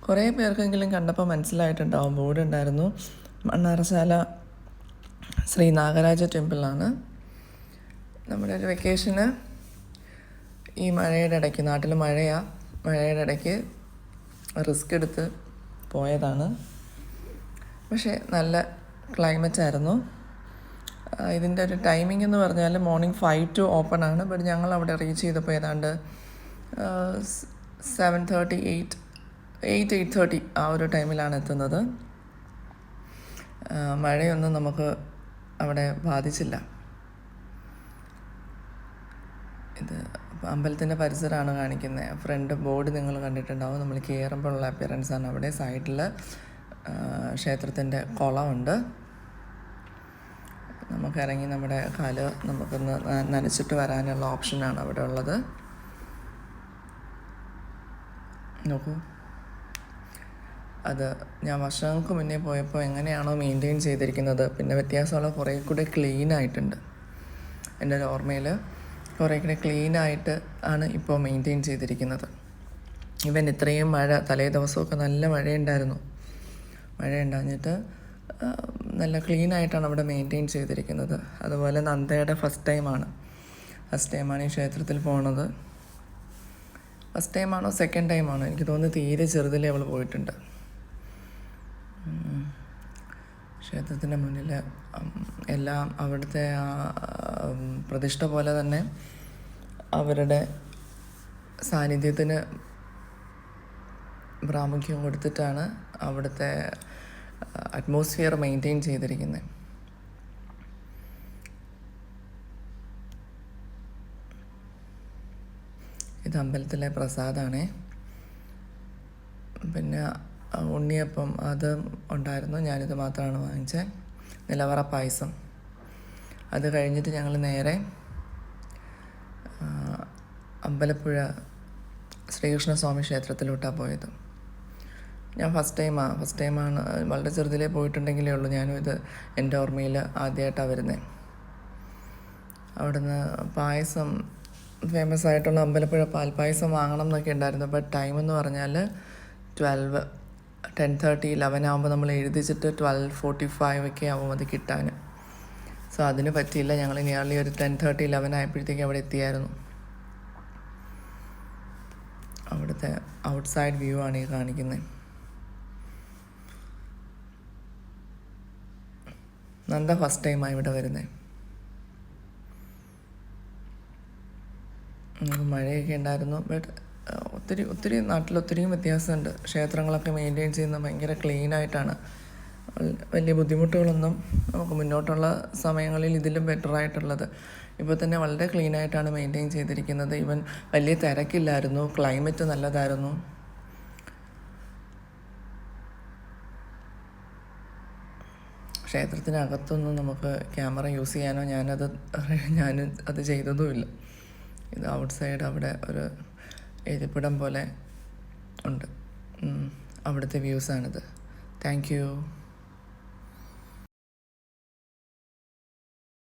കുറേ പേർക്കെങ്കിലും കണ്ടപ്പോൾ മനസ്സിലായിട്ടുണ്ടാവും, ബോർഡ് ഉണ്ടായിരുന്നു. മണ്ണാറശാല ശ്രീ നാഗരാജ ടെമ്പിളാണ്. നമ്മുടെ ഒരു വെക്കേഷന് ഈ മഴയുടെ ഇടയ്ക്ക്, നാട്ടിൽ മഴയുടെ ഇടയ്ക്ക് റിസ്ക് എടുത്ത് പോയതാണ്. പക്ഷേ നല്ല ക്ലൈമറ്റ് ആയിരുന്നു. ഇതിൻ്റെ ഒരു ടൈമിംഗ് എന്ന് പറഞ്ഞാൽ മോർണിംഗ് 5 to ഓപ്പൺ ആണ്. ബട്ട് ഞങ്ങൾ അവിടെ റീച്ച് ചെയ്തപ്പോൾ ഏതാണ്ട് 7:30 8:30 ആ ഒരു ടൈമിലാണ് എത്തുന്നത്. മഴയൊന്നും നമുക്ക് അവിടെ ബാധിച്ചില്ല. ഇത് അമ്പലത്തിൻ്റെ പരിസരമാണ് കാണിക്കുന്നത്. ഫ്രണ്ട് ബോർഡ് നിങ്ങൾ കണ്ടിട്ടുണ്ടാവും. നമ്മൾ കയറുമ്പോഴുള്ള അപ്പിയറൻസാണ് അവിടെ. സൈഡിൽ ക്ഷേത്രത്തിൻ്റെ കുളമുണ്ട്. നമുക്കിറങ്ങി നമ്മുടെ കാല് നമുക്കൊന്ന് നനച്ചിട്ട് വരാനുള്ള ഓപ്ഷനാണ് അവിടെ ഉള്ളത്. നോക്കൂ, അത് ഞാൻ വർഷങ്ങൾക്ക് മുന്നേ പോയപ്പോൾ എങ്ങനെയാണോ മെയിൻറ്റെയിൻ ചെയ്തിരിക്കുന്നത്, പിന്നെ വ്യത്യാസമുള്ള കുറേ കൂടെ ക്ലീൻ ആയിട്ടുണ്ട്. എൻ്റെ ഒരു ഓർമ്മയിൽ കുറേ കൂടെ ക്ലീനായിട്ട് ആണ് ഇപ്പോൾ മെയിൻറ്റെയിൻ ചെയ്തിരിക്കുന്നത്. ഇവൻ ഇത്രയും മഴ, തലേ ദിവസമൊക്കെ നല്ല മഴയുണ്ടാഞ്ഞിട്ട് നല്ല ക്ലീനായിട്ടാണ് അവിടെ മെയിൻറ്റെയിൻ ചെയ്തിരിക്കുന്നത്. അതുപോലെ നന്ദയുടെ ഫസ്റ്റ് ടൈമാണ് ഈ ക്ഷേത്രത്തിൽ പോണത്. ഫസ്റ്റ് ടൈമാണോ സെക്കൻഡ് ടൈമാണോ എനിക്ക് തോന്നുന്നു. തീരെ ചെറുതിലേ അവൾ പോയിട്ടുണ്ട്. ക്ഷേത്രത്തിൻ്റെ മുന്നിൽ എല്ലാം അവിടുത്തെ പ്രതിഷ്ഠ പോലെ തന്നെ അവരുടെ സാന്നിധ്യത്തിന് പ്രാമുഖ്യം കൊടുത്തിട്ടാണ് അവിടുത്തെ അറ്റ്മോസ്ഫിയർ മെയിൻറ്റെയിൻ ചെയ്തിരിക്കുന്നത്. ഇത് അമ്പലത്തിലെ പ്രസാദമാണേ. പിന്നെ ഉണ്ണിയപ്പം അത് ഉണ്ടായിരുന്നു. ഞാനിത് മാത്രമാണ് വാങ്ങിച്ചത്. നിലവറ പായസം. അത് കഴിഞ്ഞിട്ട് ഞങ്ങൾ നേരെ അമ്പലപ്പുഴ ശ്രീകൃഷ്ണസ്വാമി ക്ഷേത്രത്തിലോട്ടാണ് പോയത്. ഞാൻ ഫസ്റ്റ് ടൈമാണ്. വളരെ ചെറുതിലേ പോയിട്ടുണ്ടെങ്കിലേ ഉള്ളൂ. ഞാനും ഇത് എൻ്റെ ഓർമ്മയിൽ ആദ്യമായിട്ടാണ് വരുന്നത്. അവിടുന്ന് പായസം, ഫേമസ് ആയിട്ടുള്ള അമ്പലപ്പുഴ പാൽപ്പായസം വാങ്ങണം എന്നൊക്കെ ഉണ്ടായിരുന്നു. ബട്ട് ടൈം എന്ന് പറഞ്ഞാൽ 10:30 11 ആകുമ്പോൾ നമ്മൾ എഴുതിച്ചിട്ട് 12:45 ഒക്കെ ആവും അത് കിട്ടാൻ. സോ അതിന് പറ്റിയില്ല. ഞങ്ങൾ നിയർലി ഒരു 10:30 11 ആയപ്പോഴത്തേക്ക് അവിടെ എത്തിയായിരുന്നു. അവിടുത്തെ ഔട്ട്സൈഡ് വ്യൂ ആണ് ഈ കാണിക്കുന്നത്. നന്ദ ഫസ്റ്റ് ടൈമാണ് ഇവിടെ വരുന്നത്. മഴയൊക്കെ ഉണ്ടായിരുന്നു. ബട്ട് ഒത്തിരി നാട്ടിലൊത്തിരിയും വ്യത്യാസമുണ്ട്. ക്ഷേത്രങ്ങളൊക്കെ മെയിൻറ്റെയിൻ ചെയ്യുന്നത് ഭയങ്കര ക്ലീനായിട്ടാണ്. വലിയ ബുദ്ധിമുട്ടുകളൊന്നും നമുക്ക് മുന്നോട്ടുള്ള സമയങ്ങളിൽ ഇതിലും ബെറ്ററായിട്ടുള്ളത്. ഇപ്പോൾ തന്നെ വളരെ ക്ലീനായിട്ടാണ് മെയിൻറ്റെയിൻ ചെയ്തിരിക്കുന്നത്. ഈവൻ വലിയ തിരക്കില്ലായിരുന്നു. ക്ലൈമറ്റ് നല്ലതായിരുന്നു. ക്ഷേത്രത്തിനകത്തൊന്നും നമുക്ക് ക്യാമറ യൂസ് ചെയ്യാനോ ഞാൻ അത് ചെയ്തതുമില്ല. ഇത് ഔട്ട്സൈഡ് അവിടെ ഒരു എഴുതിപ്പിടം പോലെ ഉണ്ട്. അവിടുത്തെ വ്യൂസാണിത്. Thank you.